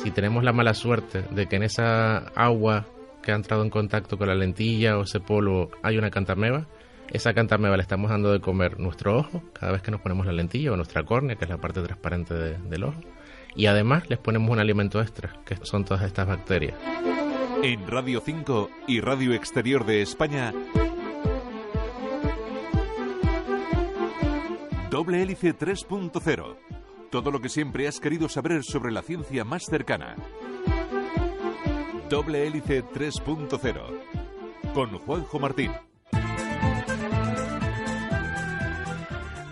si tenemos la mala suerte de que en esa agua que ha entrado en contacto con la lentilla o ese polvo hay una cantameba, esa cantameba le estamos dando de comer nuestro ojo cada vez que nos ponemos la lentilla, o nuestra córnea, que es la parte transparente del ojo, y además les ponemos un alimento extra, que son todas estas bacterias. En Radio 5 y Radio Exterior de España, Doble Hélice 3.0. Todo lo que siempre has querido saber sobre la ciencia más cercana. Doble Hélice 3.0. Con Juanjo Martín.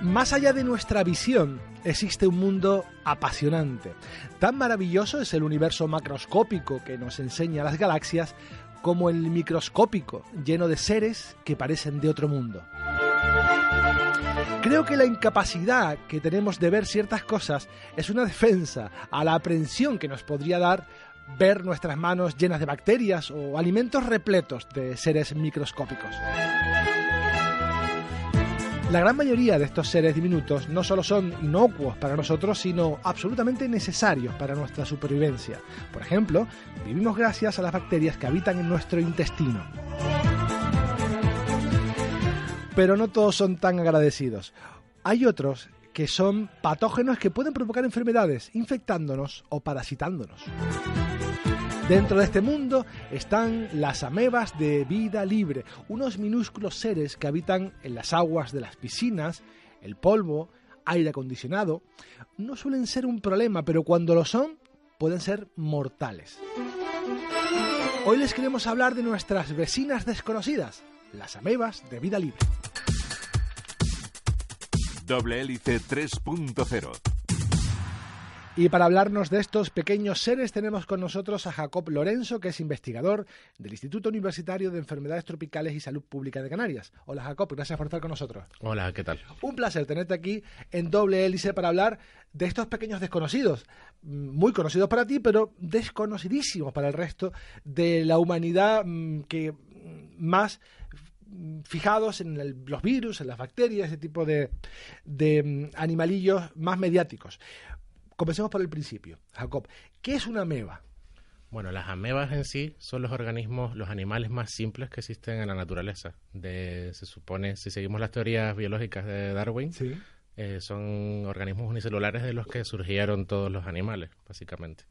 Más allá de nuestra visión, existe un mundo apasionante. Tan maravilloso es el universo macroscópico que nos enseña las galaxias, como el microscópico, lleno de seres que parecen de otro mundo. Creo que la incapacidad que tenemos de ver ciertas cosas es una defensa a la aprensión que nos podría dar ver nuestras manos llenas de bacterias o alimentos repletos de seres microscópicos. La gran mayoría de estos seres diminutos no solo son inocuos para nosotros, sino absolutamente necesarios para nuestra supervivencia. Por ejemplo, vivimos gracias a las bacterias que habitan en nuestro intestino. Pero no todos son tan agradecidos. Hay otros que son patógenos que pueden provocar enfermedades, infectándonos o parasitándonos. Dentro de este mundo están las amebas de vida libre, unos minúsculos seres que habitan en las aguas de las piscinas, el polvo, aire acondicionado. No suelen ser un problema, pero cuando lo son, pueden ser mortales. Hoy les queremos hablar de nuestras vecinas desconocidas, las amebas de vida libre. Doble Hélice 3.0. Y para hablarnos de estos pequeños seres tenemos con nosotros a Jacob Lorenzo, que es investigador del Instituto Universitario de Enfermedades Tropicales y Salud Pública de Canarias. Hola Jacob, gracias por estar con nosotros. Hola, ¿qué tal? Un placer tenerte aquí en Doble Hélice para hablar de estos pequeños desconocidos, muy conocidos para ti, pero desconocidísimos para el resto de la humanidad, que más fijados en los virus, en las bacterias, ese tipo de animalillos más mediáticos. Comencemos por el principio. Jacob, ¿qué es una ameba? Bueno, las amebas en sí son los organismos, los animales más simples que existen en la naturaleza. Se supone, si seguimos las teorías biológicas de Darwin, Sí. Son organismos unicelulares de los que surgieron todos los animales, básicamente.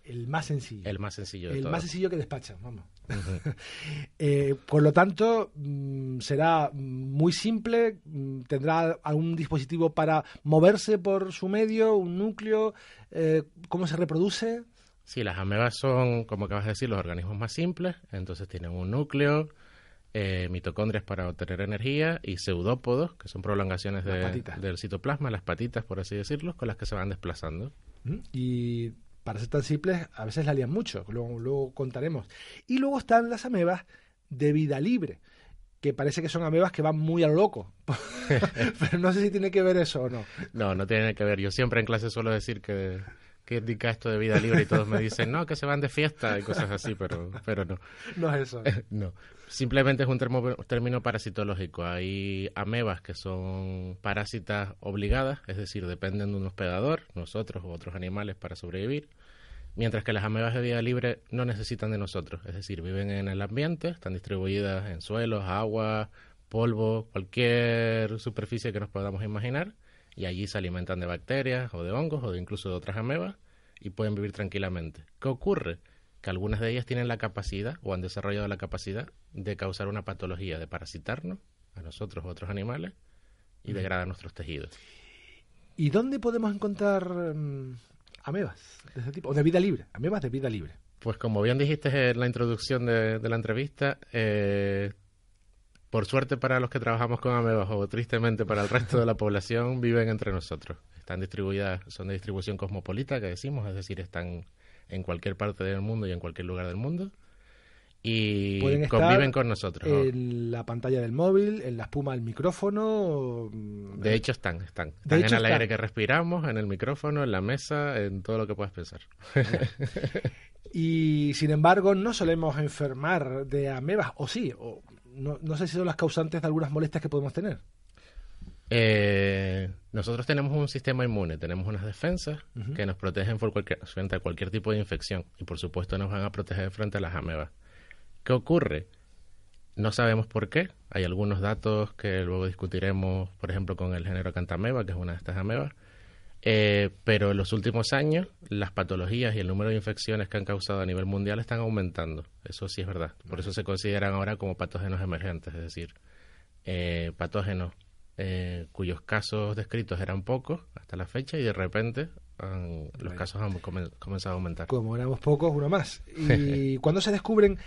El más sencillo. El más sencillo de El todos. más sencillo que despachan, vamos. Uh-huh. Por lo tanto, será muy simple, tendrá algún dispositivo para moverse por su medio, un núcleo, ¿cómo se reproduce? Sí, las amebas son, como acabas de decir, los organismos más simples, entonces tienen un núcleo, mitocondrias para obtener energía y pseudópodos, que son prolongaciones del citoplasma, las patitas, por así decirlo, con las que se van desplazando. Y para ser tan simples, a veces la lían mucho, luego contaremos. Y luego están las amebas de vida libre, que parece que son amebas que van muy a lo loco. Pero no sé si tiene que ver eso o no. No tiene que ver. Yo siempre en clase suelo decir que indica esto de vida libre y todos me dicen, no, que se van de fiesta y cosas así, pero no. No es eso. No. Simplemente es un término parasitológico. Hay amebas que son parásitas obligadas, es decir, dependen de un hospedador, nosotros u otros animales, para sobrevivir, mientras que las amebas de vida libre no necesitan de nosotros, es decir, viven en el ambiente, están distribuidas en suelos, agua, polvo, cualquier superficie que nos podamos imaginar, y allí se alimentan de bacterias o de hongos o incluso de otras amebas y pueden vivir tranquilamente. ¿Qué ocurre? Que algunas de ellas tienen la capacidad o han desarrollado la capacidad de causar una patología, de parasitarnos a nosotros u otros animales y degradar nuestros tejidos. ¿Y dónde podemos encontrar amebas de ese tipo? O de vida libre, amebas de vida libre. Pues como bien dijiste en la introducción de la entrevista, por suerte para los que trabajamos con amebas o tristemente para el resto de la población, viven entre nosotros. Están distribuidas, son de distribución cosmopolita, que decimos, es decir, están en cualquier parte del mundo y en cualquier lugar del mundo. Y conviven con nosotros. En la pantalla del móvil, en la espuma del micrófono. De hecho están en el aire que respiramos, en el micrófono, en la mesa, en todo lo que puedas pensar. Y sin embargo no solemos enfermar de amebas, o sí, o no sé si son las causantes de algunas molestias que podemos tener. Nosotros tenemos un sistema inmune, tenemos unas defensas que nos protegen frente a cualquier tipo de infección y por supuesto nos van a proteger frente a las amebas. ¿Qué ocurre? No sabemos por qué. Hay algunos datos que luego discutiremos, por ejemplo, con el género Acanthameba, que es una de estas amebas. Pero en los últimos años las patologías y el número de infecciones que han causado a nivel mundial están aumentando. Eso sí es verdad. Por eso se consideran ahora como patógenos emergentes, es decir, patógenos cuyos casos descritos eran pocos hasta la fecha y de repente los casos han comenzado a aumentar. Como éramos pocos, uno más. ¿Y cuándo se descubren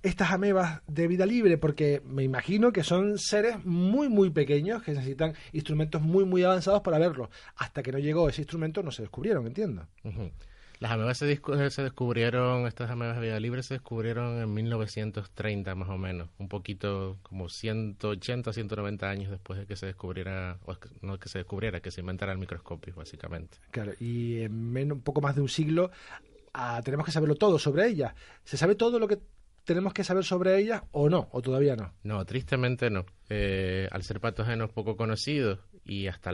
estas amebas de vida libre? Porque me imagino que son seres muy, muy pequeños que necesitan instrumentos muy, muy avanzados para verlos. Hasta que no llegó ese instrumento no se descubrieron, entiendo. Las amebas se descubrieron, estas amebas de vida libre se descubrieron en 1930 más o menos, un poquito como 180, 190 años después de que se descubriera, no que se descubriera, que se inventara el microscopio, básicamente. Claro, y en un poco más de un siglo tenemos que saberlo todo sobre ellas. ¿Se sabe todo lo que tenemos que saber sobre ellas o no? ¿O todavía no? No, tristemente no. Al ser patógenos poco conocidos y hasta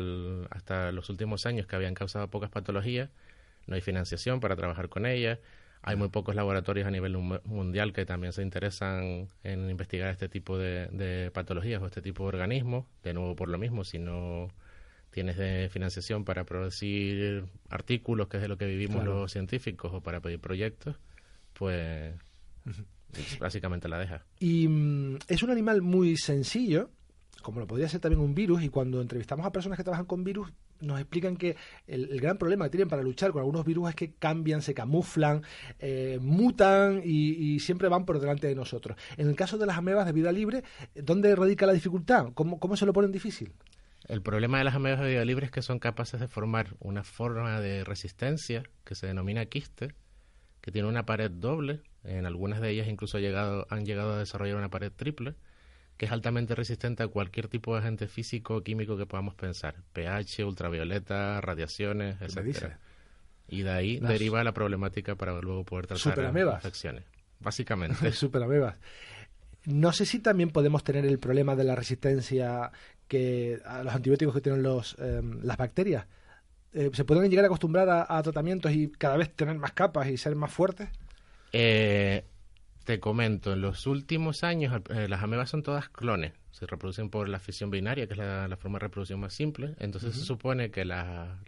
los últimos años que habían causado pocas patologías, no hay financiación para trabajar con ellas. Hay muy pocos laboratorios a nivel mundial que también se interesan en investigar este tipo de patologías o este tipo de organismos. De nuevo, por lo mismo, si no tienes financiación para producir artículos, que es de lo que vivimos los científicos, o para pedir proyectos, pues básicamente la deja. Y es un animal muy sencillo, como lo podría ser también un virus, y cuando entrevistamos a personas que trabajan con virus, nos explican que el gran problema que tienen para luchar con algunos virus es que cambian, se camuflan, mutan y siempre van por delante de nosotros. En el caso de las amebas de vida libre, ¿dónde radica la dificultad? ¿Cómo se lo ponen difícil? El problema de las amebas de vida libre es que son capaces de formar una forma de resistencia que se denomina quiste, que tiene una pared doble. En algunas de ellas incluso han llegado a desarrollar una pared triple, que es altamente resistente a cualquier tipo de agente físico o químico que podamos pensar. pH, ultravioleta, radiaciones, etcétera. Y de ahí deriva la problemática para luego poder tratar infecciones. Básicamente. Superamebas. No sé si también podemos tener el problema de la resistencia a los antibióticos que tienen las bacterias. ¿Se pueden llegar a acostumbrar a tratamientos y cada vez tener más capas y ser más fuertes? Te comento, en los últimos años las amebas son todas clones, se reproducen por la fisión binaria, que es la forma de reproducción más simple. Entonces se supone que las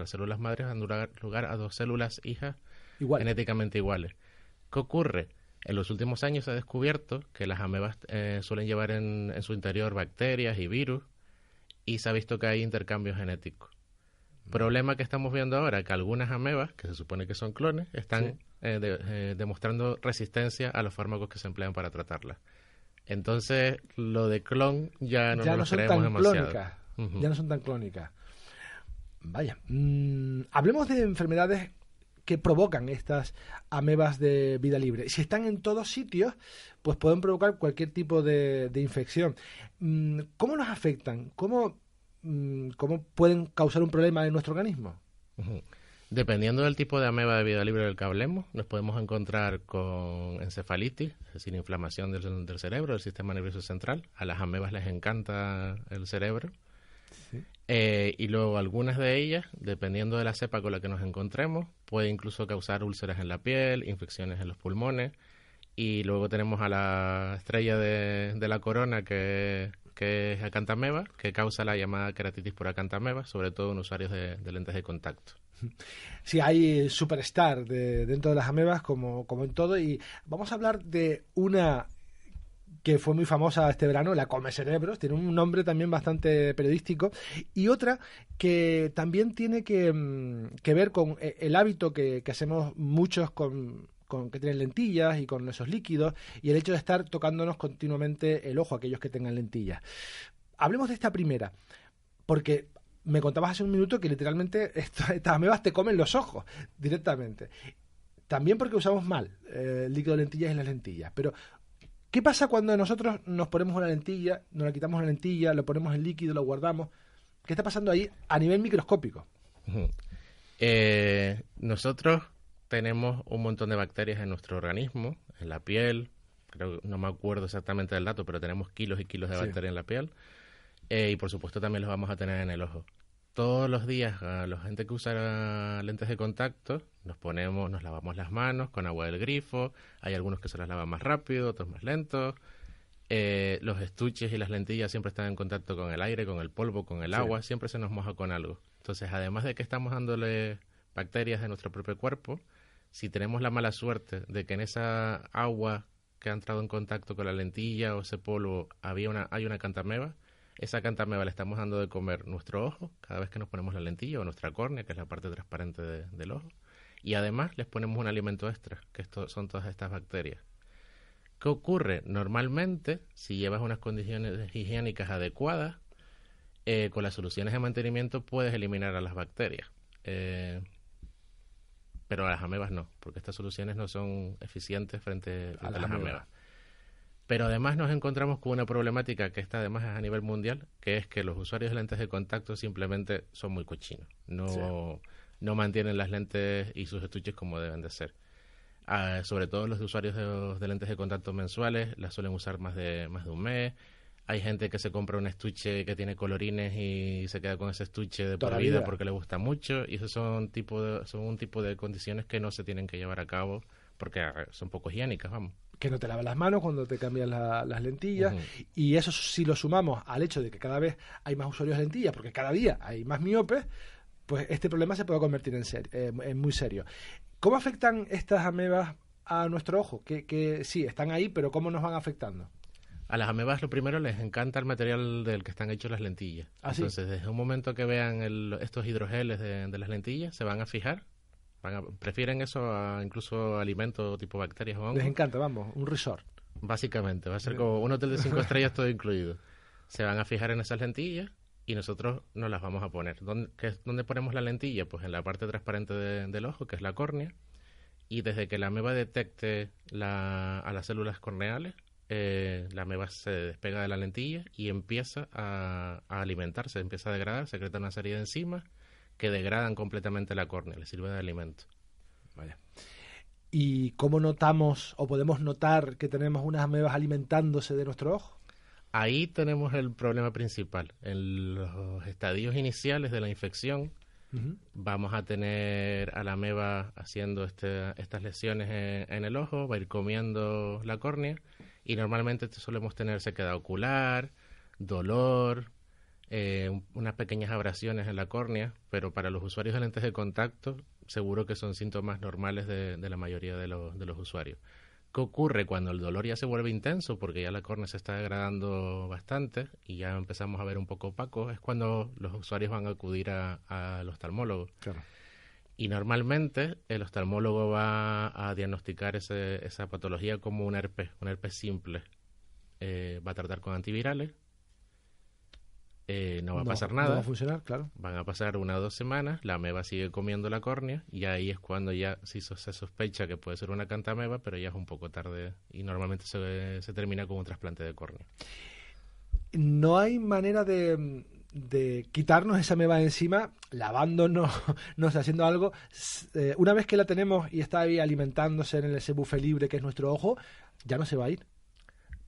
células madres dan lugar a dos células hijas genéticamente iguales. ¿Qué ocurre? En los últimos años se ha descubierto que las amebas suelen llevar en su interior bacterias y virus, y se ha visto que hay intercambios genéticos. Problema que estamos viendo ahora, que algunas amebas, que se supone que son clones, están demostrando resistencia a los fármacos que se emplean para tratarlas. Entonces, lo de clon ya no nos lo creemos demasiado. Ya no son tan clónicas. Vaya. Hablemos de enfermedades que provocan estas amebas de vida libre. Si están en todos sitios, pues pueden provocar cualquier tipo de infección. ¿Cómo nos afectan? ¿Cómo pueden causar un problema en nuestro organismo? Dependiendo del tipo de ameba de vida libre del que hablemos, nos podemos encontrar con encefalitis, es decir, inflamación del cerebro, del sistema nervioso central. A las amebas les encanta el cerebro. Sí. Y luego algunas de ellas, dependiendo de la cepa con la que nos encontremos, puede incluso causar úlceras en la piel, infecciones en los pulmones. Y luego tenemos a la estrella de la corona, que es Acanthameba, que causa la llamada queratitis por Acanthameba, sobre todo en usuarios de lentes de contacto. Sí, hay superstar dentro de las amebas, como en todo, y vamos a hablar de una que fue muy famosa este verano, la come cerebros, tiene un nombre también bastante periodístico, y otra que también tiene que ver con el hábito que hacemos muchos con que tienen lentillas y con esos líquidos, y el hecho de estar tocándonos continuamente el ojo a aquellos que tengan lentillas. Hablemos de esta primera, porque me contabas hace un minuto que literalmente estas amebas te comen los ojos directamente. También porque usamos mal el líquido de lentillas en las lentillas. Pero, ¿qué pasa cuando nosotros nos ponemos una lentilla, nos la quitamos una lentilla, lo ponemos en líquido, lo guardamos? ¿Qué está pasando ahí a nivel microscópico? Nosotros tenemos un montón de bacterias en nuestro organismo, en la piel. No me acuerdo exactamente del dato, pero tenemos kilos y kilos de bacterias en la piel. Y por supuesto también los vamos a tener en el ojo. Todos los días a la gente que usa lentes de contacto nos lavamos las manos con agua del grifo. Hay algunos que se las lavan más rápido, otros más lentos. Los estuches y las lentillas siempre están en contacto con el aire, con el polvo, con el agua. Siempre se nos moja con algo. Entonces, además de que estamos dándole bacterias de nuestro propio cuerpo, si tenemos la mala suerte de que en esa agua que ha entrado en contacto con la lentilla o ese polvo hay una cantameba, esa cantameba le estamos dando de comer nuestro ojo cada vez que nos ponemos la lentilla o nuestra córnea, que es la parte transparente del ojo, y además les ponemos un alimento extra, que son todas estas bacterias. ¿Qué ocurre? Normalmente, si llevas unas condiciones higiénicas adecuadas, con las soluciones de mantenimiento puedes eliminar a las bacterias. Pero a las amebas no, porque estas soluciones no son eficientes frente a las amebas. Pero además nos encontramos con una problemática que esta además es a nivel mundial, que es que los usuarios de lentes de contacto simplemente son muy cochinos. No mantienen las lentes y sus estuches como deben de ser. Sobre todo los usuarios de lentes de contacto mensuales las suelen usar más de un mes. Hay gente que se compra un estuche que tiene colorines y se queda con ese estuche de por vida porque le gusta mucho, y esos son un tipo de condiciones que no se tienen que llevar a cabo porque son poco higiénicas, vamos. Que no te lavas las manos cuando te cambias las lentillas, y eso si lo sumamos al hecho de que cada vez hay más usuarios de lentillas, porque cada día hay más miopes, pues este problema se puede convertir en muy serio. ¿Cómo afectan estas amebas a nuestro ojo? Que sí, están ahí, pero ¿cómo nos van afectando? A las amebas lo primero les encanta el material del que están hechos las lentillas. Entonces, desde un momento que vean estos hidrogeles de las lentillas, se van a fijar. Prefieren eso a incluso alimentos tipo bacterias o hongos. Les encanta, vamos, un resort. Básicamente, va a ser como un hotel de 5 estrellas todo incluido. Se van a fijar en esas lentillas y nosotros nos las vamos a poner. ¿Dónde ponemos la lentilla? Pues en la parte transparente del ojo, que es la córnea. Y desde que la ameba detecte a las células corneales, la ameba se despega de la lentilla y empieza a alimentarse, empieza a degradar, secreta una serie de enzimas que degradan completamente la córnea, le sirve de alimento. Vaya. ¿Y cómo notamos o podemos notar que tenemos unas amebas alimentándose de nuestro ojo? Ahí tenemos el problema principal. En los estadios iniciales de la infección, vamos a tener a la ameba haciendo estas lesiones en el ojo, va a ir comiendo la córnea, y normalmente solemos tener sequedad ocular, dolor, unas pequeñas abrasiones en la córnea, pero para los usuarios de lentes de contacto seguro que son síntomas normales de la mayoría de los usuarios. ¿Qué ocurre cuando el dolor ya se vuelve intenso? Porque ya la córnea se está degradando bastante y ya empezamos a ver un poco opaco. Es cuando los usuarios van a acudir al oftalmólogo. Claro. Y normalmente el oftalmólogo va a diagnosticar esa patología como un herpes simple. Va a tratar con antivirales. No va a pasar nada. No va a funcionar, claro. Van a pasar 1 o 2 semanas, la ameba sigue comiendo la córnea y ahí es cuando ya se sospecha que puede ser una cantameba, pero ya es un poco tarde y normalmente se termina con un trasplante de córnea. No hay manera de quitarnos esa ameba de encima lavándonos, no sé, haciendo algo. Una vez que la tenemos y está ahí alimentándose en ese buffet libre que es nuestro ojo, ya no se va a ir.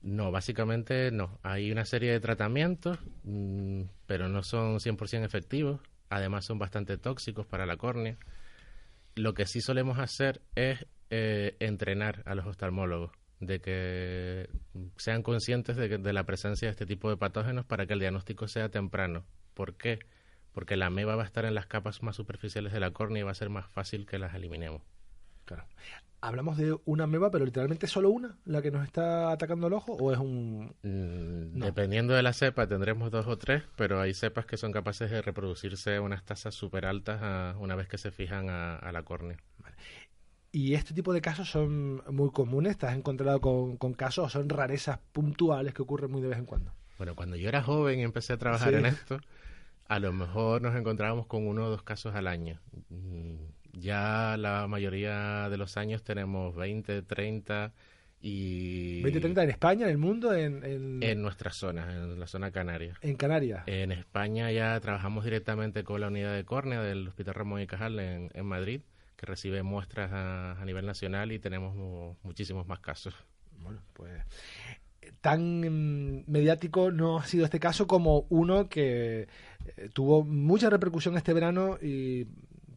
No, básicamente no. Hay una serie de tratamientos, pero no son 100% efectivos. Además son bastante tóxicos para la córnea. Lo que sí solemos hacer es entrenar a los oftalmólogos, de que sean conscientes de la presencia de este tipo de patógenos para que el diagnóstico sea temprano. ¿Por qué? Porque la ameba va a estar en las capas más superficiales de la córnea y va a ser más fácil que las eliminemos. Claro. Hablamos de una ameba, pero literalmente solo una la que nos está atacando el ojo, ¿o es un...? No. Dependiendo de la cepa tendremos 2 o 3, pero hay cepas que son capaces de reproducirse a unas tasas súper altas una vez que se fijan a la córnea. Vale. ¿Y este tipo de casos son muy comunes? ¿Te has encontrado con casos o son rarezas puntuales que ocurren muy de vez en cuando? Bueno, cuando yo era joven y empecé a trabajar en esto, a lo mejor nos encontrábamos con 1 o 2 casos al año. Ya la mayoría de los años tenemos 20, 30 y... 20, 30 en España, en el mundo, en nuestras zonas, en la zona canaria. En Canarias. En España ya trabajamos directamente con la unidad de córnea del Hospital Ramón y Cajal en Madrid, que recibe muestras a nivel nacional y tenemos muchísimos más casos. Bueno, pues tan mediático no ha sido este caso como uno que tuvo mucha repercusión este verano y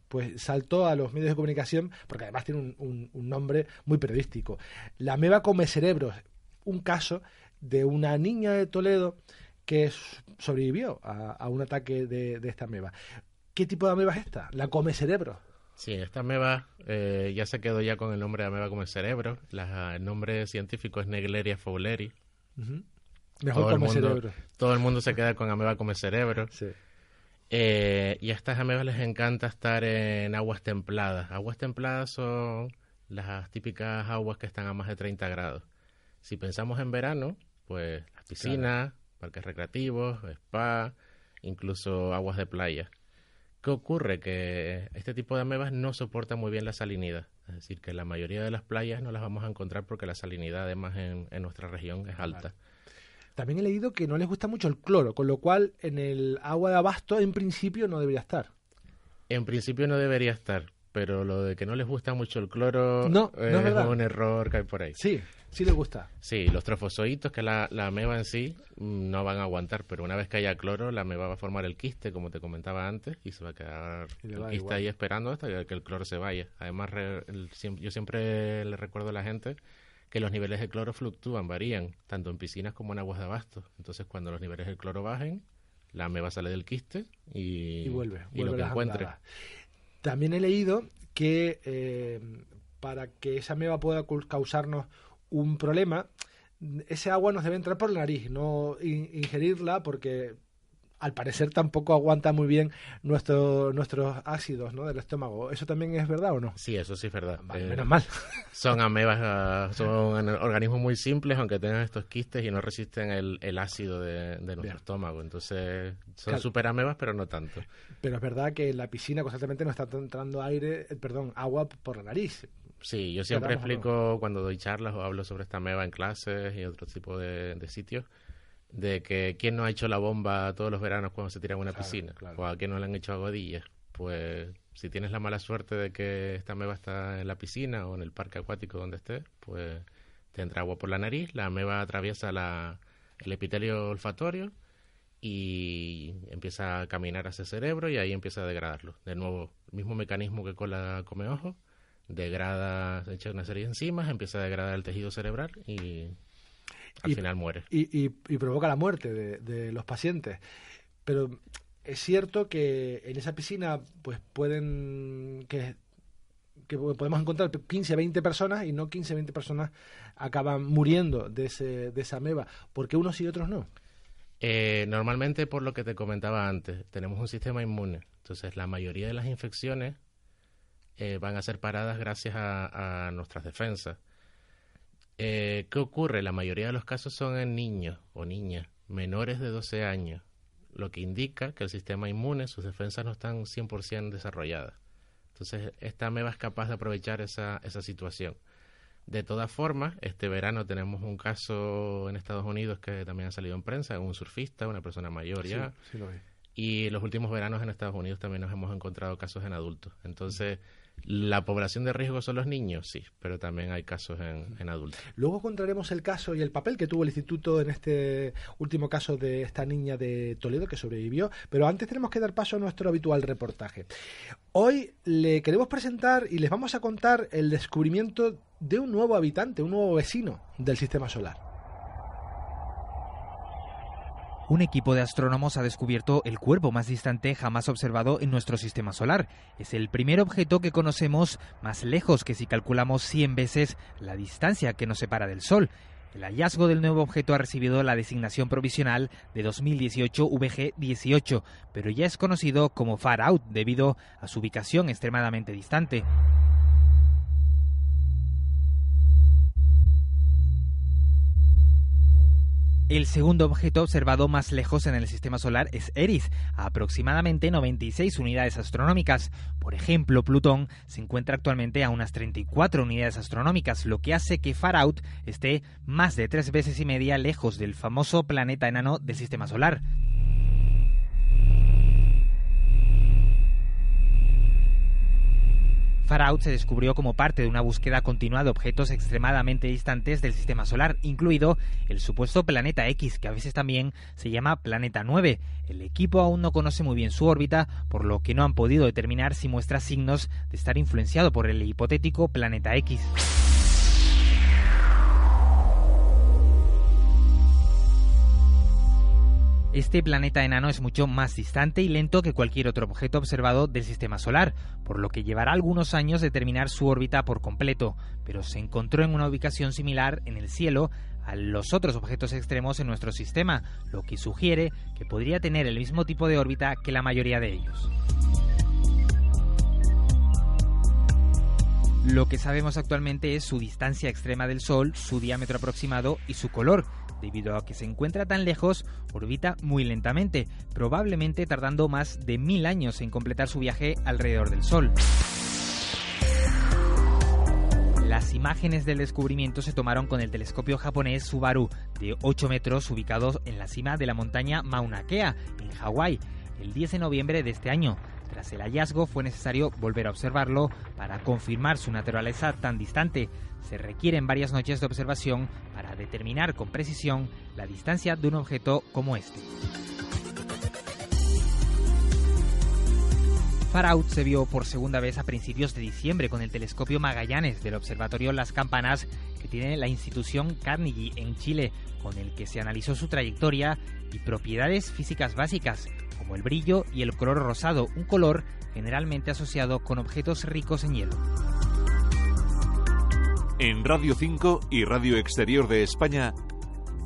pues saltó a los medios de comunicación porque además tiene un nombre muy periodístico. La ameba come cerebros, un caso de una niña de Toledo que sobrevivió a un ataque de esta ameba. ¿Qué tipo de ameba es esta? La come cerebros. Sí, esta ameba ya se quedó ya con el nombre de ameba come cerebro. El nombre científico es Naegleria fowleri. Mejor come cerebro. Todo el mundo se queda con ameba come cerebro. Sí. Y a estas amebas les encanta estar en aguas templadas. Aguas templadas son las típicas aguas que están a más de 30 grados. Si pensamos en verano, pues las piscinas, parques recreativos, spa, incluso aguas de playa. ¿Qué ocurre? Que este tipo de amebas no soportan muy bien la salinidad. Es decir, que la mayoría de las playas no las vamos a encontrar porque la salinidad además en nuestra región es alta. También he leído que no les gusta mucho el cloro, con lo cual en el agua de abasto en principio no debería estar. En principio no debería estar, pero lo de que no les gusta mucho el cloro no es verdad. Un error que hay por ahí. Sí les gusta. Sí, los trofozoitos, que la ameba en sí, no van a aguantar, pero una vez que haya cloro, la ameba va a formar el quiste, como te comentaba antes, y se va a quedar el quiste igual ahí esperando hasta que el cloro se vaya. Además, yo siempre le recuerdo a la gente que los niveles de cloro fluctúan, varían, tanto en piscinas como en aguas de abasto. Entonces, cuando los niveles del cloro bajen, la ameba sale del quiste y vuelve lo que encuentre. También he leído que para que esa ameba pueda causarnos un problema, ese agua nos debe entrar por la nariz, no ingerirla, porque al parecer tampoco aguanta muy bien nuestros ácidos, ¿no?, del estómago. ¿Eso también es verdad o no? Sí, eso sí es verdad. Vale, menos mal. Son amebas, son organismos muy simples, aunque tengan estos quistes y no resisten el ácido de nuestro estómago. Entonces, son súper amebas, pero no tanto. Pero es verdad que en la piscina constantemente nos está entrando agua por la nariz. Sí, yo siempre explico cuando doy charlas o hablo sobre esta ameba en clases y otro tipo de sitios, de que quién no ha hecho la bomba todos los veranos cuando se tira en una piscina, o a quién no le han hecho aguadillas. Pues si tienes la mala suerte de que esta ameba está en la piscina o en el parque acuático donde estés, pues te entra agua por la nariz, la ameba atraviesa el epitelio olfatorio y empieza a caminar hacia el cerebro y ahí empieza a degradarlo. De nuevo, el mismo mecanismo que con la come ojo, degrada, se echa una serie de enzimas, empieza a degradar el tejido cerebral y al final muere. Y provoca la muerte de los pacientes. Pero es cierto que en esa piscina pues que podemos encontrar 15, 20 personas y no 15, 20 personas acaban muriendo de esa ameba. ¿Por qué unos y otros no? Normalmente, por lo que te comentaba antes, tenemos un sistema inmune. Entonces, la mayoría de las infecciones van a ser paradas gracias a nuestras defensas. ¿Qué ocurre? La mayoría de los casos son en niños o niñas menores de 12 años, lo que indica que el sistema inmune, sus defensas no están 100% desarrolladas. Entonces, esta ameba es capaz de aprovechar esa situación. De todas formas, este verano tenemos un caso en Estados Unidos que también ha salido en prensa, un surfista, una persona mayor ya. Sí lo vi. Y los últimos veranos en Estados Unidos también nos hemos encontrado casos en adultos. Entonces, ¿la población de riesgo son los niños? Sí, pero también hay casos en adultos. Luego encontraremos el caso y el papel que tuvo el instituto en este último caso de esta niña de Toledo que sobrevivió, pero antes tenemos que dar paso a nuestro habitual reportaje. Hoy le queremos presentar y les vamos a contar el descubrimiento de un nuevo habitante, un nuevo vecino del sistema solar. Un equipo de astrónomos ha descubierto el cuerpo más distante jamás observado en nuestro sistema solar. Es el primer objeto que conocemos más lejos que si calculamos 100 veces la distancia que nos separa del Sol. El hallazgo del nuevo objeto ha recibido la designación provisional de 2018 VG18, pero ya es conocido como Far Out debido a su ubicación extremadamente distante. El segundo objeto observado más lejos en el sistema solar es Eris, a aproximadamente 96 unidades astronómicas. Por ejemplo, Plutón se encuentra actualmente a unas 34 unidades astronómicas, lo que hace que Far Out esté más de 3 veces y media lejos del famoso planeta enano del sistema solar. Far Out se descubrió como parte de una búsqueda continua de objetos extremadamente distantes del Sistema Solar, incluido el supuesto Planeta X, que a veces también se llama Planeta 9. El equipo aún no conoce muy bien su órbita, por lo que no han podido determinar si muestra signos de estar influenciado por el hipotético Planeta X. Este planeta enano es mucho más distante y lento que cualquier otro objeto observado del Sistema Solar, por lo que llevará algunos años determinar su órbita por completo, pero se encontró en una ubicación similar en el cielo a los otros objetos extremos en nuestro sistema, lo que sugiere que podría tener el mismo tipo de órbita que la mayoría de ellos. Lo que sabemos actualmente es su distancia extrema del Sol, su diámetro aproximado y su color. Debido a que se encuentra tan lejos, orbita muy lentamente, probablemente tardando más de 1000 años en completar su viaje alrededor del Sol. Las imágenes del descubrimiento se tomaron con el telescopio japonés Subaru, de 8 metros, ubicado en la cima de la montaña Mauna Kea, en Hawái, el 10 de noviembre de este año. Tras el hallazgo fue necesario volver a observarlo para confirmar su naturaleza tan distante. Se requieren varias noches de observación para determinar con precisión la distancia de un objeto como este. Far Out se vio por segunda vez a principios de diciembre con el telescopio Magallanes del Observatorio Las Campanas que tiene la institución Carnegie en Chile, con el que se analizó su trayectoria y propiedades físicas básicas, como el brillo y el color rosado, un color generalmente asociado con objetos ricos en hielo. En Radio 5 y Radio Exterior de España,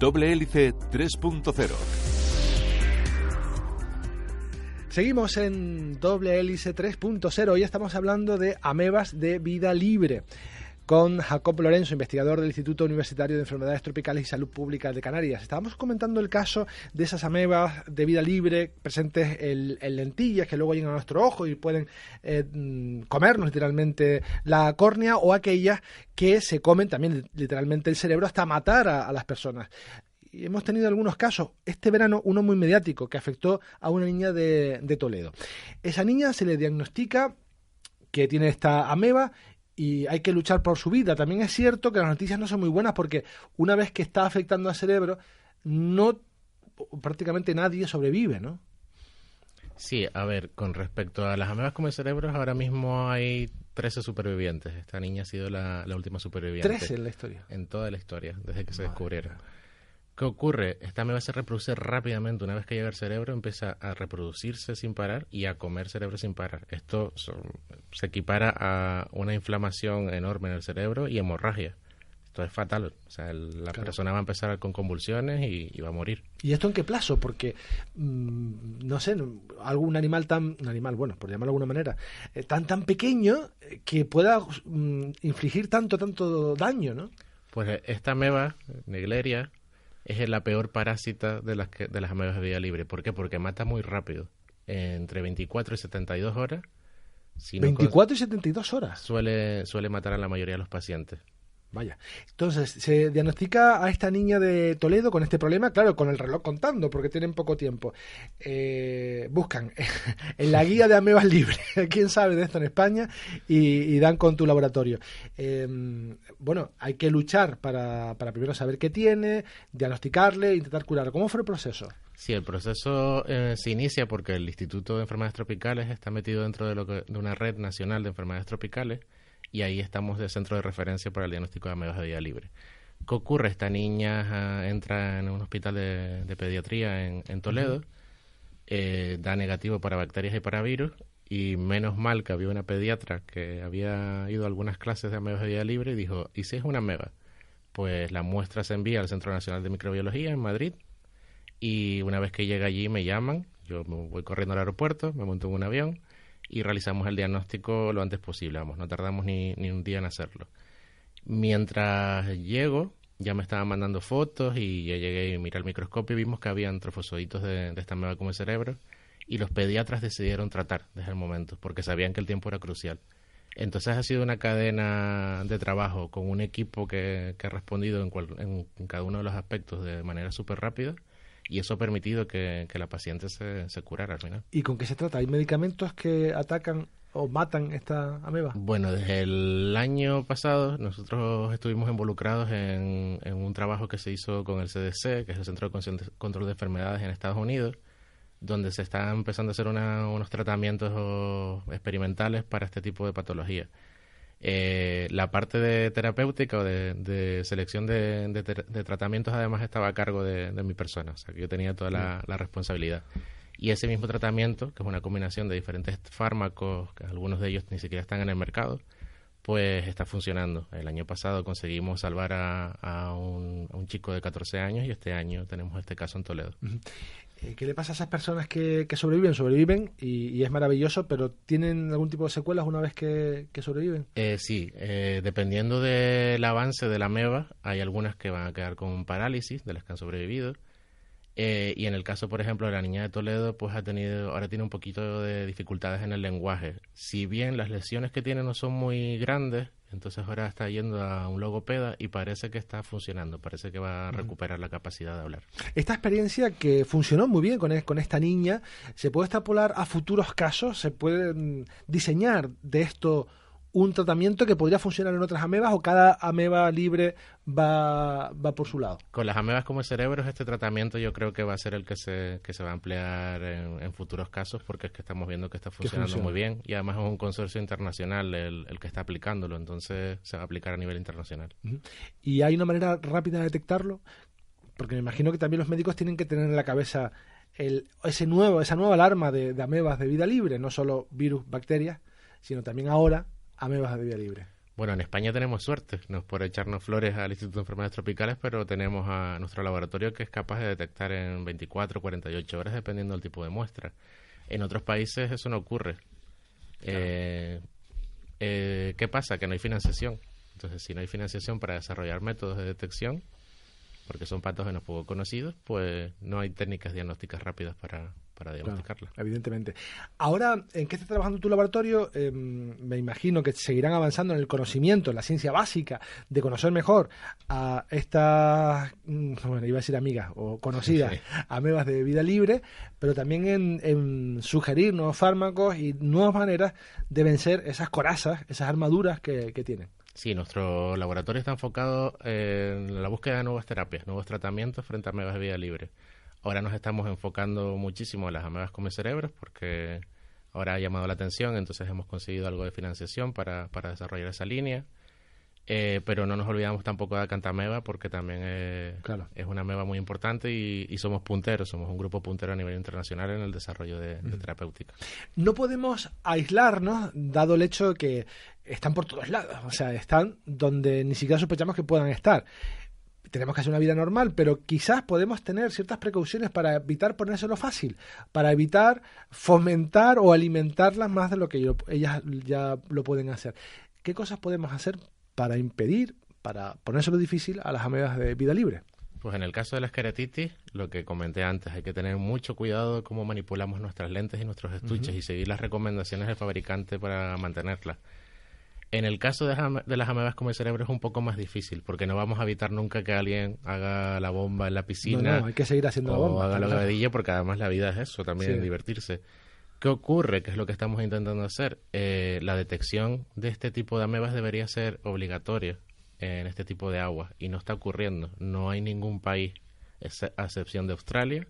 Doble Hélice 3.0. Seguimos en Doble Hélice 3.0. Hoy estamos hablando de amebas de vida libre, con Jacob Lorenzo, investigador del Instituto Universitario de Enfermedades Tropicales y Salud Pública de Canarias. Estábamos comentando el caso de esas amebas de vida libre presentes en lentillas que luego llegan a nuestro ojo y pueden comernos literalmente la córnea, o aquellas que se comen también literalmente el cerebro hasta matar a las personas. Y hemos tenido algunos casos, este verano uno muy mediático que afectó a una niña de Toledo. Esa niña se le diagnostica que tiene esta ameba y hay que luchar por su vida. También es cierto que las noticias no son muy buenas porque una vez que está afectando al cerebro, prácticamente nadie sobrevive, ¿no? Sí, a ver, con respecto a las amebas come cerebros, ahora mismo hay 13 supervivientes. Esta niña ha sido la última superviviente. 13 en la historia. En toda la historia, desde que se descubrieron. ¿Qué ocurre? Esta ameba se reproduce rápidamente. Una vez que llega al cerebro, empieza a reproducirse sin parar y a comer cerebro sin parar. Esto se equipara a una inflamación enorme en el cerebro y hemorragia. Esto es fatal. O sea, la persona va a empezar con convulsiones y va a morir. ¿Y esto en qué plazo? Porque, no sé, algún animal bueno, por llamarlo de alguna manera, tan pequeño que pueda infligir tanto daño, ¿no? Pues esta ameba, Naegleria, es la peor parásita de las amebas de vida libre. ¿Por qué? Porque mata muy rápido. Entre 24 y 72 horas. Si 24 y 72 horas. Suele matar a la mayoría de los pacientes. Vaya. Entonces, se diagnostica a esta niña de Toledo con este problema, claro, con el reloj contando, porque tienen poco tiempo. Buscan en la guía de amebas libres, quién sabe de esto en España, y dan con tu laboratorio. Bueno, hay que luchar para primero saber qué tiene, diagnosticarle, intentar curarlo. ¿Cómo fue el proceso? Sí, el proceso se inicia porque el Instituto de Enfermedades Tropicales está metido dentro de una red nacional de enfermedades tropicales, y ahí estamos de centro de referencia para el diagnóstico de amebas de vida libre. ¿Qué ocurre? Esta niña entra en un hospital de pediatría en Toledo, da negativo para bacterias y para virus, y menos mal que había una pediatra que había ido a algunas clases de amebas de vida libre y dijo, ¿y si es una ameba? Pues la muestra se envía al Centro Nacional de Microbiología en Madrid, y una vez que llega allí me llaman, yo me voy corriendo al aeropuerto, me monto en un avión, y realizamos el diagnóstico lo antes posible, no tardamos ni un día en hacerlo. Mientras llego, ya me estaban mandando fotos y ya llegué y miré al microscopio y vimos que habían trofosoditos de esta ameba come cerebro, y los pediatras decidieron tratar desde el momento, porque sabían que el tiempo era crucial. Entonces ha sido una cadena de trabajo con un equipo que ha respondido en cada uno de los aspectos de manera súper rápida, y eso ha permitido que la paciente se curara al final. ¿Y con qué se trata? ¿Hay medicamentos que atacan o matan esta ameba? Bueno, desde el año pasado nosotros estuvimos involucrados en un trabajo que se hizo con el CDC, que es el Centro de Control de Enfermedades en Estados Unidos, donde se están empezando a hacer unos tratamientos experimentales para este tipo de patología. La parte de terapéutica o de selección de tratamientos además estaba a cargo de mi persona, o sea que yo tenía toda la responsabilidad. Y ese mismo tratamiento, que es una combinación de diferentes fármacos, que algunos de ellos ni siquiera están en el mercado, pues está funcionando. El año pasado conseguimos salvar a un chico de 14 años y este año tenemos este caso en Toledo. ¿Qué le pasa a esas personas que sobreviven? Sobreviven y es maravilloso, pero ¿tienen algún tipo de secuelas una vez que sobreviven? Sí, dependiendo del avance de la ameba, hay algunas que van a quedar con parálisis, de las que han sobrevivido. Y en el caso, por ejemplo, de la niña de Toledo, pues ahora tiene un poquito de dificultades en el lenguaje. Si bien las lesiones que tiene no son muy grandes, entonces ahora está yendo a un logopeda y parece que está funcionando, parece que va a recuperar la capacidad de hablar. Esta experiencia que funcionó muy bien con esta niña, ¿se puede extrapolar a futuros casos? ¿Se puede diseñar de esto un tratamiento que podría funcionar en otras amebas o cada ameba libre va por su lado? Con las amebas como cerebros, este tratamiento yo creo que va a ser el que se va a emplear en futuros casos, porque es que estamos viendo que está funcionando muy bien y además es un consorcio internacional el que está aplicándolo, entonces se va a aplicar a nivel internacional. ¿Y hay una manera rápida de detectarlo? Porque me imagino que también los médicos tienen que tener en la cabeza esa nueva alarma de amebas de vida libre, no solo virus, bacterias, sino también ahora amebas de vida libre. Bueno, en España tenemos suerte, no es por echarnos flores al Instituto de Enfermedades Tropicales, pero tenemos a nuestro laboratorio que es capaz de detectar en 24 o 48 horas, dependiendo del tipo de muestra. En otros países eso no ocurre. Claro. ¿Qué pasa? Que no hay financiación. Entonces, si no hay financiación para desarrollar métodos de detección, porque son patógenos poco conocidos, pues no hay técnicas diagnósticas rápidas para diagnosticarla. Claro, evidentemente. Ahora, ¿en qué está trabajando tu laboratorio? Me imagino que seguirán avanzando en el conocimiento, en la ciencia básica, de conocer mejor a estas, bueno, iba a decir amigas o conocidas, sí, amebas de vida libre, pero también en sugerir nuevos fármacos y nuevas maneras de vencer esas corazas, esas armaduras que tienen. Sí, nuestro laboratorio está enfocado en la búsqueda de nuevas terapias, nuevos tratamientos frente a amebas de vida libre. Ahora nos estamos enfocando muchísimo en las amebas come cerebros porque ahora ha llamado la atención, entonces hemos conseguido algo de financiación para desarrollar esa línea. Pero no nos olvidamos tampoco de Acantameba porque también es una ameba muy importante y somos punteros, somos un grupo puntero a nivel internacional en el desarrollo de terapéutica. No podemos aislarnos dado el hecho de que están por todos lados, o sea, están donde ni siquiera sospechamos que puedan estar. Tenemos que hacer una vida normal, pero quizás podemos tener ciertas precauciones para evitar ponérselo fácil, para evitar fomentar o alimentarlas más de lo que ellas ya lo pueden hacer. ¿Qué cosas podemos hacer para impedir, para ponérselo difícil a las amebas de vida libre? Pues en el caso de la esqueretitis, lo que comenté antes, hay que tener mucho cuidado de cómo manipulamos nuestras lentes y nuestros estuches y seguir las recomendaciones del fabricante para mantenerlas. En el caso de las amebas come cerebro es un poco más difícil, porque no vamos a evitar nunca que alguien haga la bomba en la piscina. No, hay que seguir haciendo la bomba. O haga la bobadilla, porque además la vida es eso, también divertirse. ¿Qué ocurre? ¿Qué es lo que estamos intentando hacer? La detección de este tipo de amebas debería ser obligatoria en este tipo de agua, y no está ocurriendo. No hay ningún país, a excepción de Australia,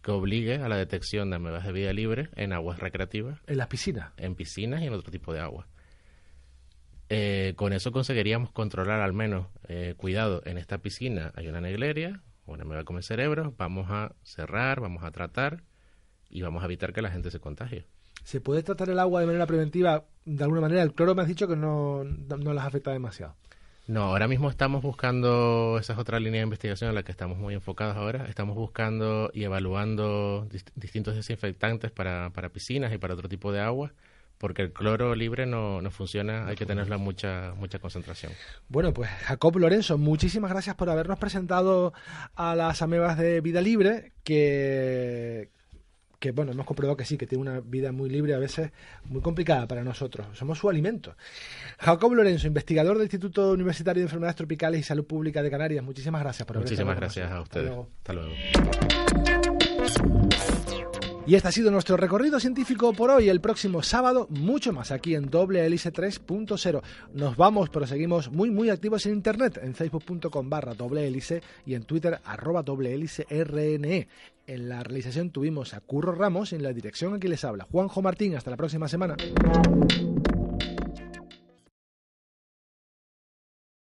que obligue a la detección de amebas de vida libre en aguas recreativas. ¿En las piscinas? En piscinas y en otro tipo de agua. Con eso conseguiríamos controlar al menos, cuidado, en esta piscina hay una Naegleria, una ameba come cerebro, vamos a cerrar, vamos a tratar y vamos a evitar que la gente se contagie. ¿Se puede tratar el agua de manera preventiva? De alguna manera, el cloro me has dicho que no las afecta demasiado. No, ahora mismo estamos buscando, esa es otra línea de investigación en la que estamos muy enfocados ahora, estamos buscando y evaluando distintos desinfectantes para piscinas y para otro tipo de agua, porque el cloro libre no funciona, hay que tenerla mucha concentración. Bueno, pues Jacob Lorenzo, muchísimas gracias por habernos presentado a las amebas de vida libre, que bueno, hemos comprobado que sí, que tiene una vida muy libre, a veces muy complicada para nosotros. Somos su alimento. Jacob Lorenzo, investigador del Instituto Universitario de Enfermedades Tropicales y Salud Pública de Canarias, muchísimas gracias por haber estado con nosotros. Muchísimas gracias a ustedes. Hasta luego. Y este ha sido nuestro recorrido científico por hoy. El próximo sábado, mucho más aquí en Doble Hélice 3.0. Nos vamos, pero seguimos muy activos en internet, en facebook.com/Doble Hélice y en Twitter @doblehélicerne. En la realización tuvimos a Curro Ramos y en la dirección aquí les habla Juanjo Martín. Hasta la próxima semana.